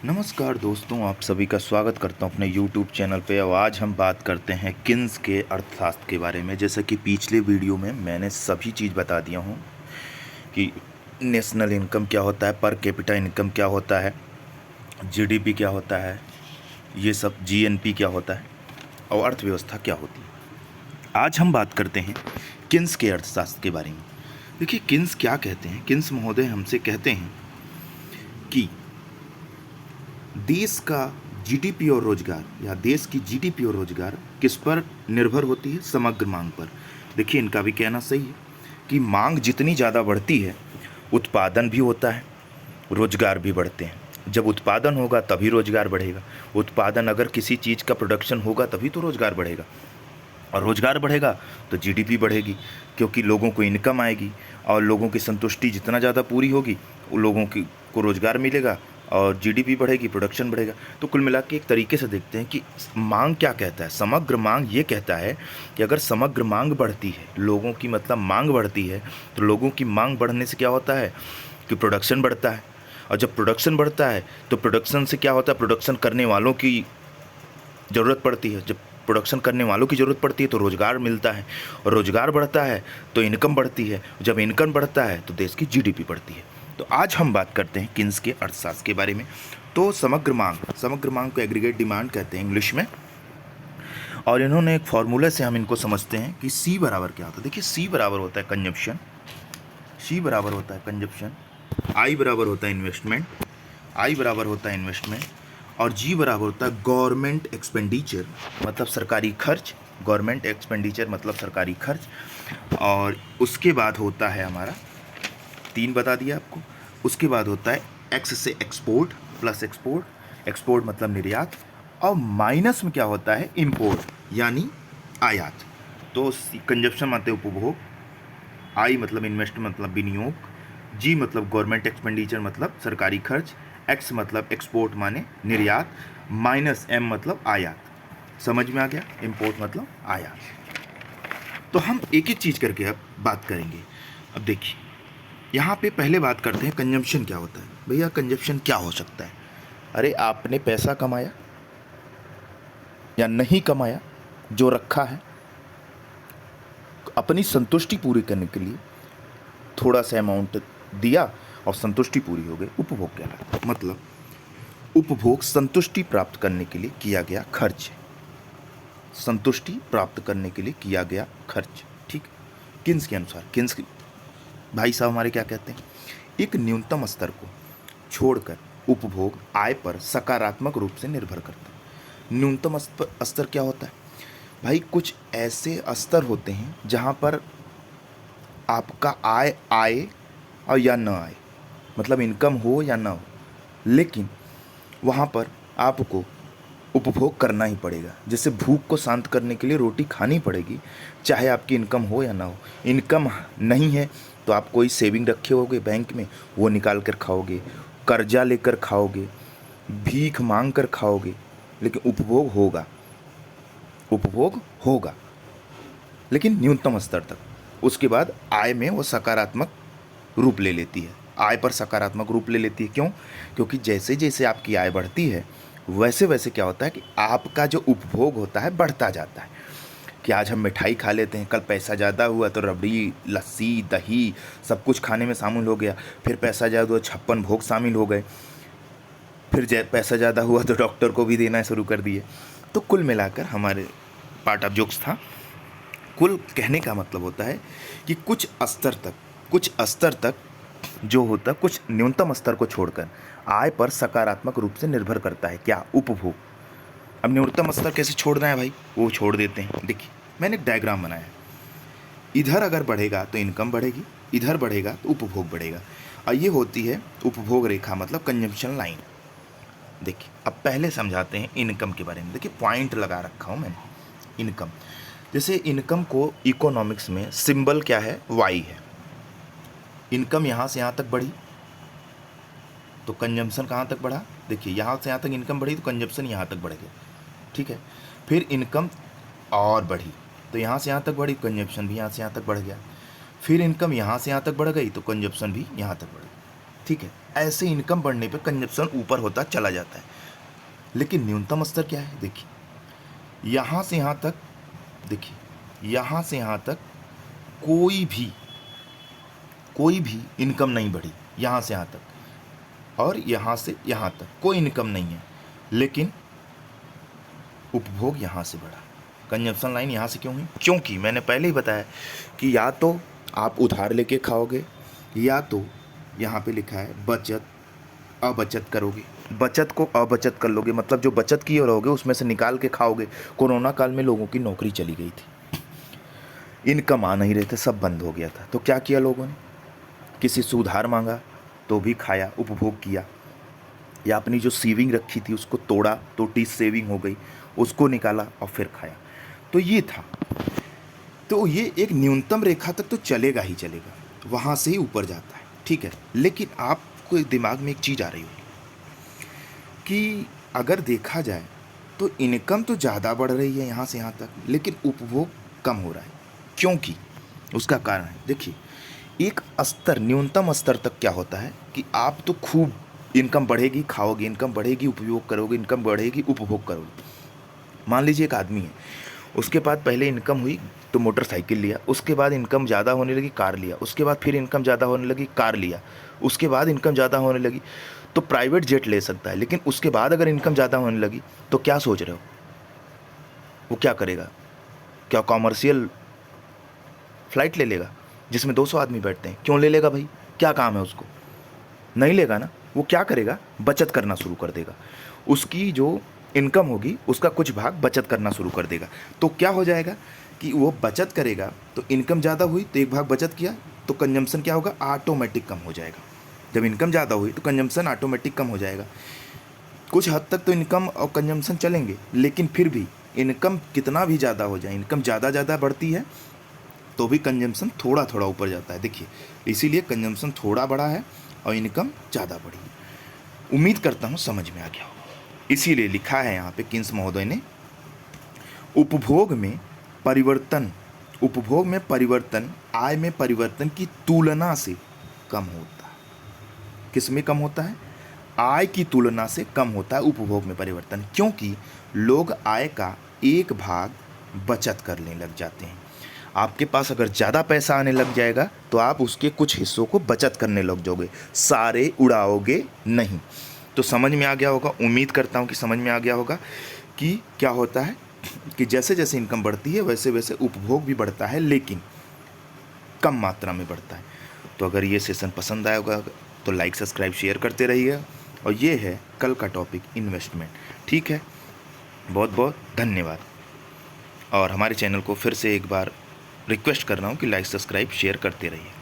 नमस्कार दोस्तों, आप सभी का स्वागत करता हूं अपने YouTube चैनल पे। और आज हम बात करते हैं किन्स के अर्थशास्त्र के बारे में। जैसा कि पिछले वीडियो में मैंने सभी चीज़ बता दिया हूं कि नेशनल इनकम क्या होता है, पर कैपिटा इनकम क्या होता है, जीडीपी क्या होता है, ये सब जीएनपी क्या होता है और अर्थव्यवस्था क्या होती है। आज हम बात करते हैं किन्स के अर्थशास्त्र के बारे में। देखिए, किन्स क्या कहते हैं। किन्स महोदय हमसे कहते हैं कि देश का जीडीपी और रोजगार या देश की जीडीपी और रोजगार किस पर निर्भर होती है? समग्र मांग पर। देखिए, इनका भी कहना सही है कि मांग जितनी ज़्यादा बढ़ती है उत्पादन भी होता है, रोजगार भी बढ़ते हैं। जब उत्पादन होगा तभी रोजगार बढ़ेगा। उत्पादन, अगर किसी चीज़ का प्रोडक्शन होगा तभी तो रोजगार बढ़ेगा, और रोजगार बढ़ेगा तो जीडीपी बढ़ेगी, क्योंकि लोगों को इनकम आएगी और लोगों की संतुष्टि जितना ज़्यादा पूरी होगी लोगों को रोजगार मिलेगा और जीडीपी बढ़ेगी, प्रोडक्शन बढ़ेगा। तो कुल मिला के एक तरीके से देखते हैं कि मांग क्या कहता है। समग्र मांग ये कहता है कि अगर समग्र मांग बढ़ती है, लोगों की मतलब मांग बढ़ती है, तो लोगों की मांग बढ़ने से क्या होता है कि प्रोडक्शन बढ़ता है। और जब प्रोडक्शन बढ़ता है तो प्रोडक्शन से क्या होता है, प्रोडक्शन करने वालों की ज़रूरत पड़ती है। जब प्रोडक्शन करने वालों की ज़रूरत पड़ती है तो रोज़गार मिलता है, और रोज़गार बढ़ता है तो इनकम बढ़ती है। जब इनकम बढ़ता है तो देश की जीडीपी बढ़ती है। तो आज हम बात करते हैं किन्स के अर्थशास्त्र के बारे में। तो समग्र मांग को एग्रीगेट डिमांड कहते हैं इंग्लिश में। और इन्होंने एक फॉर्मूले से हम इनको समझते हैं कि सी बराबर क्या होता है। देखिए, सी बराबर होता है कंजप्शन, सी बराबर होता है कंजप्शन, आई बराबर होता है इन्वेस्टमेंट, आई बराबर होता है इन्वेस्टमेंट, और जी बराबर होता है गवर्नमेंट एक्सपेंडिचर मतलब सरकारी खर्च। गवर्नमेंट एक्सपेंडिचर मतलब सरकारी खर्च। और उसके बाद होता है हमारा, तीन बता दिया आपको। उसके बाद होता है एक्स से एक्सपोर्ट, प्लस एक्सपोर्ट, एक्सपोर्ट मतलब निर्यात, और माइनस में क्या होता है इंपोर्ट यानी आयात। तो कंजप्शन मतलब उपभोग, आई मतलब इन्वेस्ट मतलब विनियोग, जी मतलब गवर्नमेंट एक्सपेंडिचर मतलब सरकारी खर्च, एक्स मतलब एक्सपोर्ट माने निर्यात, माइनस एम मतलब आयात। समझ में आ गया? इंपोर्ट मतलब आयात। तो हम एक एक चीज़ करके अब बात करेंगे। अब देखिए, यहाँ पे पहले बात करते हैं कंजम्पशन क्या होता है। भैया, कंजम्पशन क्या हो सकता है? अरे, आपने पैसा कमाया या नहीं कमाया, जो रखा है, अपनी संतुष्टि पूरी करने के लिए थोड़ा सा अमाउंट दिया और संतुष्टि पूरी हो गई, उपभोग कहलाता है। मतलब उपभोग संतुष्टि प्राप्त करने के लिए किया गया खर्च है। संतुष्टि प्राप्त करने के लिए किया गया खर्च, ठीक। किन्स के अनुसार, किन्स भाई साहब हमारे क्या कहते हैं, एक न्यूनतम स्तर को छोड़कर उपभोग आय पर सकारात्मक रूप से निर्भर करता है। न्यूनतम स्तर क्या होता है भाई? कुछ ऐसे स्तर होते हैं जहाँ पर आपका आय आए और या न आए, मतलब इनकम हो या ना हो, लेकिन वहाँ पर आपको उपभोग करना ही पड़ेगा। जैसे भूख को शांत करने के लिए रोटी खानी पड़ेगी, चाहे आपकी इनकम हो या ना हो। इनकम नहीं है तो आप कोई सेविंग रखे होगे बैंक में, वो निकाल कर खाओगे, कर्जा लेकर खाओगे, भीख मांग कर खाओगे, लेकिन उपभोग होगा, उपभोग होगा, लेकिन न्यूनतम स्तर तक। उसके बाद आय में वो सकारात्मक रूप ले लेती है, आय पर सकारात्मक रूप ले लेती है। क्यों? क्योंकि जैसे जैसे आपकी आय बढ़ती है वैसे वैसे क्या होता है कि आपका जो उपभोग होता है बढ़ता जाता है। कि आज हम मिठाई खा लेते हैं, कल पैसा ज़्यादा हुआ तो रबड़ी, लस्सी, दही सब कुछ खाने में शामिल हो गया। फिर पैसा ज़्यादा हुआ, 56 भोग शामिल हो गए। फिर पैसा ज़्यादा हुआ तो डॉक्टर को भी देना शुरू कर दिए। तो कुल मिलाकर हमारे पार्ट ऑफ जोक्स था। कुल कहने का मतलब होता है कि कुछ स्तर तक जो होता है, कुछ न्यूनतम स्तर को छोड़कर आय पर सकारात्मक रूप से निर्भर करता है क्या? उपभोग। अब न्यूनतम स्तर कैसे छोड़ना है भाई? वो छोड़ देते हैं। देखिए, मैंने एक डायग्राम बनाया है। इधर अगर बढ़ेगा तो इनकम बढ़ेगी, इधर बढ़ेगा तो उपभोग बढ़ेगा, और ये होती है उपभोग रेखा मतलब कंजम्पशन लाइन। देखिए, अब पहले समझाते हैं इनकम के बारे में। देखिए, पॉइंट लगा रखा हूँ मैंने। इनकम, जैसे इनकम को इकोनॉमिक्स में सिंबल क्या है? वाई है। इनकम यहाँ से यहाँ तक बढ़ी तो कंजम्पशन कहाँ तक बढ़ा? देखिए, यहाँ से यहाँ तक इनकम बढ़ी तो कंजम्पशन यहाँ तक बढ़ गया, ठीक है। फिर इनकम और बढ़ी तो यहाँ से यहाँ तक बढ़ी, कंजम्पशन भी यहाँ से यहाँ तक बढ़ गया। फिर इनकम यहाँ से यहाँ तक बढ़ गई तो कंजम्पशन भी यहाँ तक बढ़ गई। ठीक है। ऐसे इनकम बढ़ने पे कंजप्शन ऊपर होता चला जाता है। लेकिन न्यूनतम स्तर क्या है, देखिए यहाँ से यहाँ तक, देखिए यहाँ से यहाँ तक कोई भी इनकम नहीं बढ़ी, यहाँ से यहाँ तक, और यहाँ से यहाँ तक कोई इनकम नहीं है, लेकिन उपभोग यहाँ से बढ़ा। कंजप्शन लाइन यहाँ से क्यों हुई? क्योंकि मैंने पहले ही बताया कि या तो आप उधार लेके खाओगे, या तो यहाँ पे लिखा है बचत अबचत करोगे। बचत को अबचत कर लोगे, मतलब जो बचत किए रहोगे उसमें से निकाल के खाओगे। कोरोना काल में लोगों की नौकरी चली गई थी, इनकम आ नहीं रहे थे, सब बंद हो गया था। तो क्या किया लोगों ने? किसी से उधार मांगा तो भी खाया, उपभोग किया, या अपनी जो सेविंग रखी थी उसको तोड़ा, टोटी सेविंग हो गई, उसको निकाला और फिर खाया। तो ये था। तो ये एक न्यूनतम रेखा तक तो चलेगा ही चलेगा, वहाँ से ही ऊपर जाता है, ठीक है। लेकिन आपको दिमाग में एक चीज़ आ रही होगी कि अगर देखा जाए तो इनकम तो ज़्यादा बढ़ रही है यहाँ से यहाँ तक, लेकिन उपभोग कम हो रहा है। क्योंकि उसका कारण है, देखिए एक स्तर, न्यूनतम स्तर तक क्या होता है कि आप तो खूब इनकम बढ़ेगी खाओगे, इनकम बढ़ेगी उपयोग करोगे, इनकम बढ़ेगी उपभोग करोगे। मान लीजिए एक आदमी है, उसके बाद पहले इनकम हुई तो मोटरसाइकिल लिया, उसके बाद इनकम ज़्यादा होने लगी कार लिया, उसके बाद फिर इनकम ज़्यादा होने लगी कार लिया, उसके बाद इनकम ज़्यादा होने लगी तो प्राइवेट जेट ले सकता है। लेकिन उसके बाद अगर इनकम ज़्यादा होने लगी तो क्या सोच रहे हो, वो क्या करेगा? क्या कॉमर्शियल फ़्लाइट ले लेगा जिसमें 200 आदमी बैठते हैं? क्यों ले लेगा भाई? क्या काम है उसको? नहीं लेगा ना। वो क्या करेगा? बचत करना शुरू कर देगा। उसकी जो इनकम होगी उसका कुछ भाग बचत करना शुरू कर देगा। तो क्या हो जाएगा कि वो बचत करेगा, तो इनकम ज़्यादा हुई तो एक भाग बचत किया तो कंजम्पशन क्या होगा? ऑटोमेटिक कम हो जाएगा। जब इनकम ज़्यादा हुई तो कंजम्पशन ऑटोमेटिक कम हो जाएगा। कुछ हद तक तो इनकम और कंजम्पशन चलेंगे, लेकिन फिर भी इनकम कितना भी ज़्यादा हो जाए, इनकम ज़्यादा बढ़ती है तो भी कंजम्पशन थोड़ा थोड़ा ऊपर जाता है। देखिए इसीलिए कंजम्पशन थोड़ा बढ़ा है और इनकम ज़्यादा बढ़ी है। उम्मीद करता हूँ समझ में आ गया होगा। इसीलिए लिखा है यहाँ पे किन्स महोदय ने, उपभोग में परिवर्तन आय में परिवर्तन की तुलना से कम होता है। किस में कम होता है? आय की तुलना से कम होता है उपभोग में परिवर्तन, क्योंकि लोग आय का एक भाग बचत करने लग जाते हैं। आपके पास अगर ज़्यादा पैसा आने लग जाएगा तो आप उसके कुछ हिस्सों को बचत करने लग जाओगे, सारे उड़ाओगे नहीं। तो समझ में आ गया होगा, उम्मीद करता हूँ कि समझ में आ गया होगा कि क्या होता है कि जैसे जैसे इनकम बढ़ती है वैसे वैसे उपभोग भी बढ़ता है, लेकिन कम मात्रा में बढ़ता है। तो अगर ये सेशन पसंद आया होगा तो लाइक सब्सक्राइब शेयर करते रहिए। और ये है कल का टॉपिक इन्वेस्टमेंट, ठीक है। बहुत बहुत धन्यवाद। और हमारे चैनल को फिर से एक बार रिक्वेस्ट कर रहा हूँ कि लाइक सब्सक्राइब शेयर करते रहिए।